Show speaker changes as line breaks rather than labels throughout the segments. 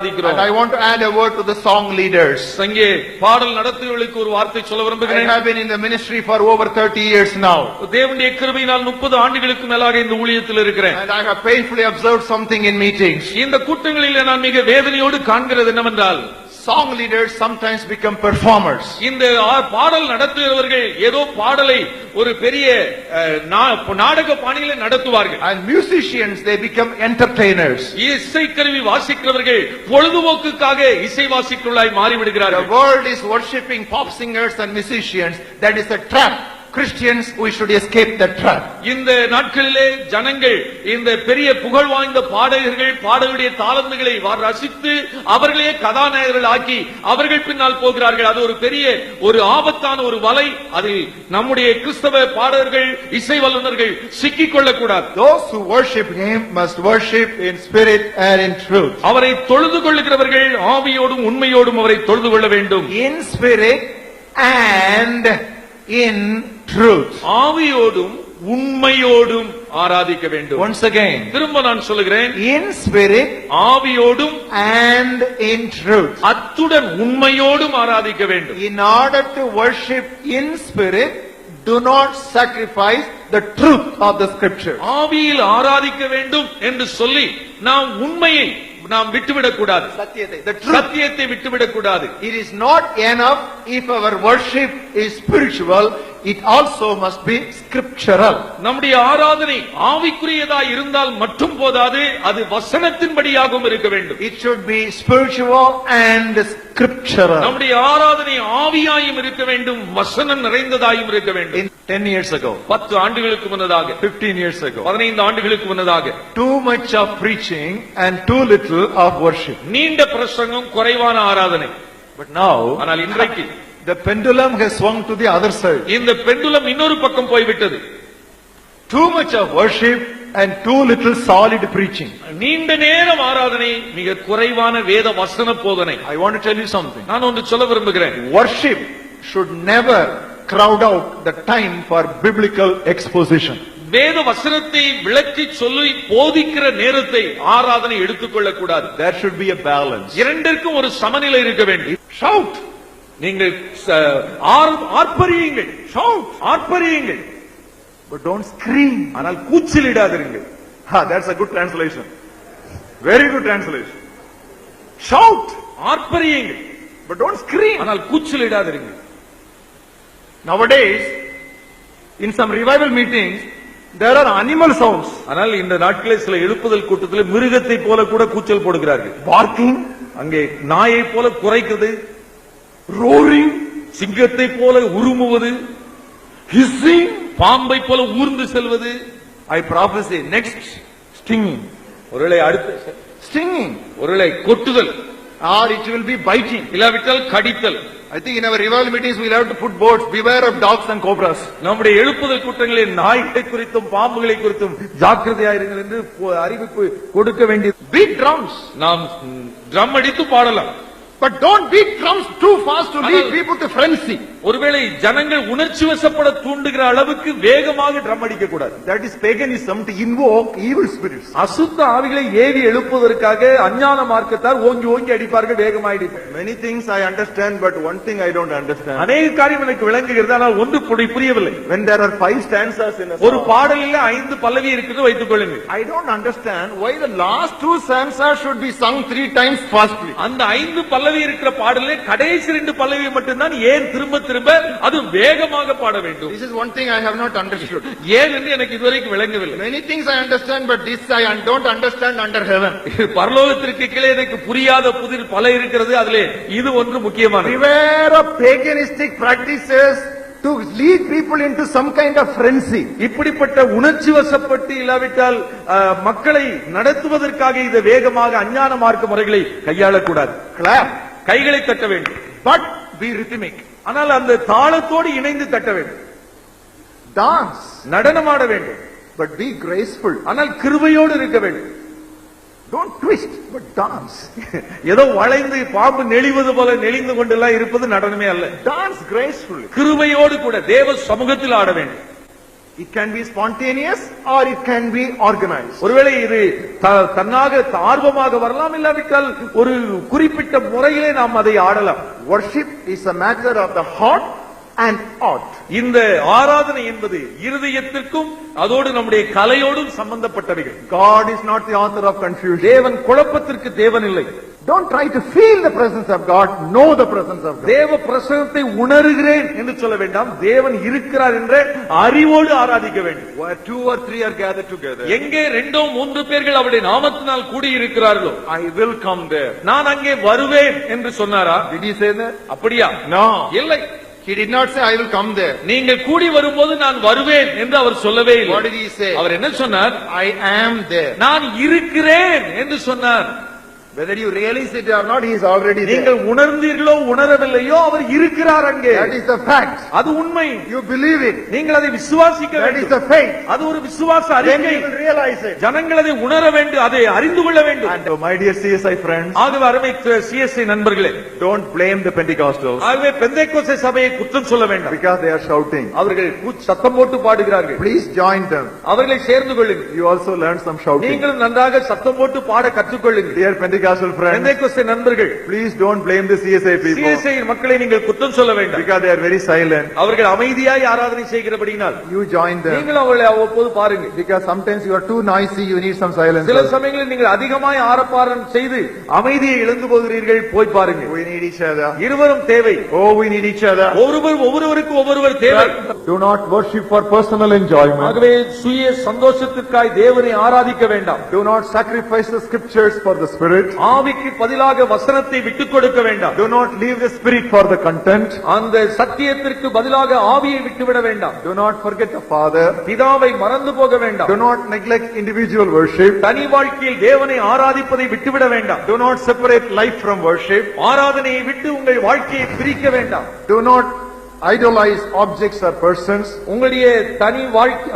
And I want to add a word to the song leaders.
சங்கே பாடல் நடத்துகிறவர்களுக்கு ஒரு வார்த்தை சொல்ல
I
விரும்புகிறேன்.
have been in the ministry for over 30 years now.
தேவனுடைய கிருபையினால் 30 ஆண்டுகளுக்கு மேலாக இந்த ஊழியத்தில் இருக்கிறேன்.
And I have painfully observed something in meetings.
இந்த கூட்டங்களில் நான் மிக வேதனையோடு காண்கிறது என்னவென்றால்,
song leaders sometimes become performers.
இந்த பாடல் நடத்துகிறவர்கள் ஏதோ பாடலை ஒரு பெரிய நாடக பாணியில நடத்துவார்கள்.
And musicians, they become entertainers.
இசைக்கருவி வாசிக்கிறவர்கள் பொழுதுபோக்குக்காக இசை வாசிக்கிறவர்களாய் மாறிவிடுகிறார்கள்.
The world is worshipping pop singers and musicians. That is a trap. Christians, we should escape that trap.
இந்த நாட்களிலே ஜனங்கள் இந்த பெரிய புகழ் வாய்ந்த பாடகர்கள் பாடலுடைய தாளந்துகளை ரசித்து அவர்களே கதாநாயகர்கள் ஆக்கி அவர்கள் பின்னால் போகிறார்கள். அது ஒரு பெரிய ஒரு ஆபத்தான ஒரு வலை. அதில் நம்முடைய கிறிஸ்தவ பாடகர்கள் இசை வல்லுநர்கள் சிக்கிக் கொள்ளக்கூடாது.
Those who worship him must worship in spirit and in truth.
அவரை தொழுது கொள்ளுகிறவர்கள் ஆவியோடும் உண்மையோடும் அவரை தொழுது கொள்ள வேண்டும்.
In spirit and in truth.
ஆவியோடும் உண்மையோடும் ஆராதிக்க வேண்டும்.
Once again,
திரும்ப நான் சொல்லுகிறேன்,
in spirit
ஆவியோடும்
and in truth.
அத்துடன் உண்மையோடும் ஆராதிக்க வேண்டும்.
In order to worship in spirit, do not sacrifice the truth of the scripture.
ஆவியில் ஆராதிக்க வேண்டும் என்று சொல்லி நாம் உண்மையை நாம் விட்டுவிடக் கூடாது. சத்தியத்தை விட்டுவிடக் கூடாது.
It is not enough if our worship is spiritual, it also must be scriptural.
நம்முடைய ஆராதனை ஆவிக்குரியதாய் இருந்தால் மட்டும் போதாது, அது வசனத்தின்படியாகவும் இருக்க வேண்டும்.
It should be spiritual and scriptural.
நம்முடைய ஆராதனை ஆவியாயும் இருக்க வேண்டும், வசனம் நிறைந்ததாயும் இருக்க வேண்டும்.
10 years ago,
10 ஆண்டுகளுக்கு முன்னதாக,
15 years ago,
15 ஆண்டுகளுக்கு முன்னதாக,
too much of preaching and too little of worship.
நீண்ட பிரசங்கம், குறைவான ஆராதனை.
But now,
ஆனால் இன்றைக்கு
the pendulum has swung to the other side.
இந்த பெண்டுலம் இன்னொரு பக்கம் போய்விட்டது.
Too much of worship and too little solid preaching.
நீண்ட நேரம் ஆராதனை, மிக குறைவான வேத வசன போதனை.
I want to tell you something.
நான் ஒன்று சொல்ல விரும்புகிறேன்.
Worship should never crowd out the time for biblical exposition.
வேத வசனத்தை விளக்கி சொல்லி போதிக்கிற நேரத்தை ஆராதனை எடுத்துக்கொள்ள கூடாது.
There should be a balance.
இரண்டிற்கும் ஒரு சமநிலை இருக்க வேண்டும்.
Shout.
நீங்கள் ஆர்ப்பரியுங்கள், shout, ஆர்ப்பரியுங்கள்.
But don't scream.
ஆனால் கூச்சலிடாதீர்கள்.
That's a good translation. Very good translation. Shout.
ஆர்ப்பரியுங்கள்.
But don't scream.
ஆனால் கூச்சலிடாதீர்கள்.
Nowadays, in some revival meetings, there are animal sounds.
ஆனால் இந்த நாட்களில் சில எழுப்புதல் கூட்டத்தில் மிருகத்தை போல கூட கூச்சல் போடுகிறார்கள்.
Barking,
அங்கே நாயை போல குரைக்குது,
roaring,
சிங்கத்தை போல உருமுவது,
hissing,
பாம்பை போல ஊர்ந்து செல்வது.
I prophesy next stinging.
ஒருவேளை அடுத்த
Stinging.
ஒருவேளை கொட்டுதல்,
Or it will be biting.
இல்லாவிட்டால் கடித்தல்.
I think in our revival meetings we'll have to put boards, beware of dogs and cobras.
நம்முடைய எழுப்புதல் கூட்டங்களில் நாய்களை குறித்தும் பாம்புகளை குறித்தும் ஜாக்கிரதையாயிருங்கள் என்று அறிவிப்பு கொடுக்க வேண்டியது.
Beat drums.
நாம் ட்ரம் அடித்து பாடலாம்.
But don't beat drums too fast to lead people to frenzy.
ஒருவேளை ஜனங்கள் உணர்ச்சி வசப்பட தூண்டுகிற அளவுக்கு வேகமாக ட்ரம் அடிக்க கூடாது.
That is paganism, to invoke evil spirits.
அசுத்த ஆவிகளை ஏவி எழுப்புவதற்காக அஞ்ஞான மார்க்கத்தார் ஓங்கி ஓங்கி அடிப்பார்கள், வேகமாக அடிப்பார்கள்.
Many things I understand, but one thing I don't understand.
அநேக காரியம் எனக்கு விளங்குகிறது, ஆனால் ஒன்று புரியவில்லை.
When there are 5 stanzas in a
ஒரு
song,
பாடலில் 5 பல்லவி இருக்குது வைத்துக் கொள்ளுங்கள்.
I don't understand why the last 2 stanzas should be sung 3 times fastly.
அந்த 5 பல்லவி இருக்கிற பாடலில் கடைசி 2 பல்லவி மட்டும்தான் ஏன் திரும்ப திரும்ப அது வேகமாக பாட வேண்டும்?
This is one thing I have not understood.
ஏன் என்று எனக்கு இதுவரைக்கும் விளங்கவில்லை.
Many things I understand, but this I don't understand under heaven.
பரலோகத்திற்கு கீழே எனக்கு புரியாத புதிர் பல இருக்கிறது, அதிலே இது ஒன்று முக்கியமானது.
Beware of paganistic practices to lead people into some kind of frenzy.
இப்படிப்பட்ட உணர்ச்சி வசப்பட்டு இல்லாவிட்டால் மக்களை நடத்துவதற்காக இது வேகமாக அஞ்ஞான மார்க்க முறைகளை கையாளக்கூடாது.
Clap.
கைகளை தட்ட வேண்டும்,
but be rhythmic.
ஆனால் அந்த தாளத்தோடு இணைந்து தட்ட வேண்டும்.
Dance.
நடனமாட வேண்டும்,
but be graceful.
ஆனால் கிருபையோடு இருக்க வேண்டும்.
Don't twist, but dance.
ஏதோ வளைந்து பாம்பு நெளிவது போல நெளிந்து கொண்டெல்லாம் இருப்பது நடனமே அல்ல.
Dance gracefully.
கிருபையோடு கூட தேவ சமூகத்தில் ஆட வேண்டும்.
It can be spontaneous or it can be organized.
ஒருவேளை இது தன்னாக ஆர்வமாக வரலாம், இல்லாவிட்டால் ஒரு குறிப்பிட்ட முறையிலே நாம் அதை ஆடலாம்.
Worship is a matter of the heart and ought.
இந்த ஆராதனை என்பது இருதயத்திற்கும் அதோடு நம்முடைய கலையோடும் சம்பந்தப்பட்டவைகள்.
God is not the author of confusion.
தேவன் குழப்பத்திற்கு தேவன் இல்லை.
Don't try to feel the presence of God, know the presence of God.
தேவ பிரசன்னத்தை உணர்கிறேன் என்று சொல்ல வேண்டாம், தேவன் இருக்கிறார் என்ற அறிவோடு ஆராதிக்க வேண்டும்.
Where 2 or 3 are gathered together,
எங்கே 2-3 பேர்கள் அவருடைய நாமத்தினால் கூடி இருக்கிறார்களோ,
I will come there.
நான் அங்கே வருவேன் என்று சொன்னாரா?
Did he say that?
அப்படியா?
No.
இல்லை.
He did not say I will come there.
நீங்கள் கூடி வரும்போது நான் வருவேன் என்று அவர் சொல்லவே இல்லை.
What did he say?
அவர் என்ன சொன்னார்?
I am there.
நான் இருக்கிறேன் என்று சொன்னார்.
Whether you realize it or not, he is already there.
நீங்கள் உணர்ந்தீர்களோ உணரவில்லையோ அவர் இருக்கிறார் அங்கே.
That is the fact.
அது உண்மை.
You believe it.
நீங்கள் அதை விசுவாசிக்க
That is
வேண்டும்.
the faith.
அது ஒரு விசுவாச
Then
அறிக்கை.
you will realize it.
ஜனங்கள் அதை உணர வேண்டும், அதை அறிந்து கொள்ள வேண்டும்.
And my dear CSI friends,
ஆகவே அருமை CSI நண்பர்களே,
don't blame the Pentecostals
ஆகவே பெந்தேகோஸ்தே சபையை குற்றம் சொல்ல வேண்டாம்.
because they are shouting.
அவர்கள் சத்தம் போட்டு பாடுகிறார்கள்.
Please join them.
அவர்களை சேர்ந்து கொள்ளுங்கள்.
You also learn some shouting.
நீங்களும் நன்றாக சத்தம் போட்டு பாட கற்றுக்கொள்ளுங்கள்.
Dear Pentecostal friends,
பெந்தேகோஸ்தே நண்பர்கள்,
please don't blame the CSI people
CSI மக்களை நீங்கள் குற்றம் சொல்ல வேண்டாம்.
because they are very silent.
அவர்கள் அமைதியாய் ஆராதனை செய்கிறபடியினால்
You join them.
நீங்கள் அவர்களை அவ்வப்போது பாருங்கள்.
Because sometimes you are too noisy, you need some silence.
சில சமயங்களில் நீங்கள் அதிகமாய் ஆரப்பாரம் செய்து அமைதியை இழந்து போகிறீர்கள், போய் பாருங்கள்.
We need each other.
இருவரும் தேவை.
Oh, we need each other.
ஒவ்வொருவருக்கு தேவை.
Do not worship for personal enjoyment.
ஆகவே சுய சந்தோஷத்திற்காய் தேவனை ஆராதிக்க வேண்டாம்.
Do not sacrifice the scriptures for the spirit.
ஆவிக்கு பதிலாக வசனத்தை விட்டுக் கொடுக்க வேண்டாம்.
Do not leave the spirit for the content.
அந்த சத்தியத்திற்கு பதிலாக ஆவியை விட்டுவிட வேண்டாம்.
Do not forget the Father.
பிதாவை மறந்து போக வேண்டாம்.
Do not neglect individual worship.
தனி வாழ்க்கையில் தேவனை ஆராதிப்பதை விட்டுவிட வேண்டாம்.
Do not separate life from worship.
ஆராதனையை விட்டு உங்கள் வாழ்க்கையை பிரிக்க வேண்டாம்.
Do not idolize objects or persons.
உங்களுடைய தனி வாழ்க்கை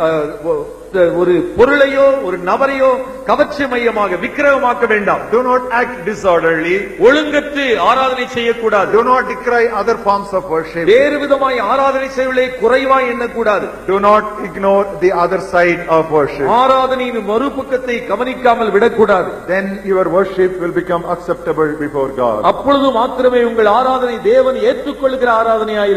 ஒரு பொருளையோ ஒரு நபரையோ கவர்ச்சி மையமாக விக்கிரகமாக்க வேண்டாம்.
Do not act disorderly.
ஒழுங்கற்று ஆராதனை செய்யக்கூடாது.
Do not decry other forms of worship.
வேறு விதமாய் ஆராதனை செய்வதை குறைவாய் எண்ணக்கூடாது.
Do not ignore the other side of worship.
ஆராதனையின் மறுபக்கத்தை கவனிக்காமல் விடக்கூடாது.
Then your worship will become acceptable before God.
அப்பொழுது மாத்திரமே உங்கள் ஆராதனை தேவன் ஏற்றுக்கொள்கிற ஆராதனையாய்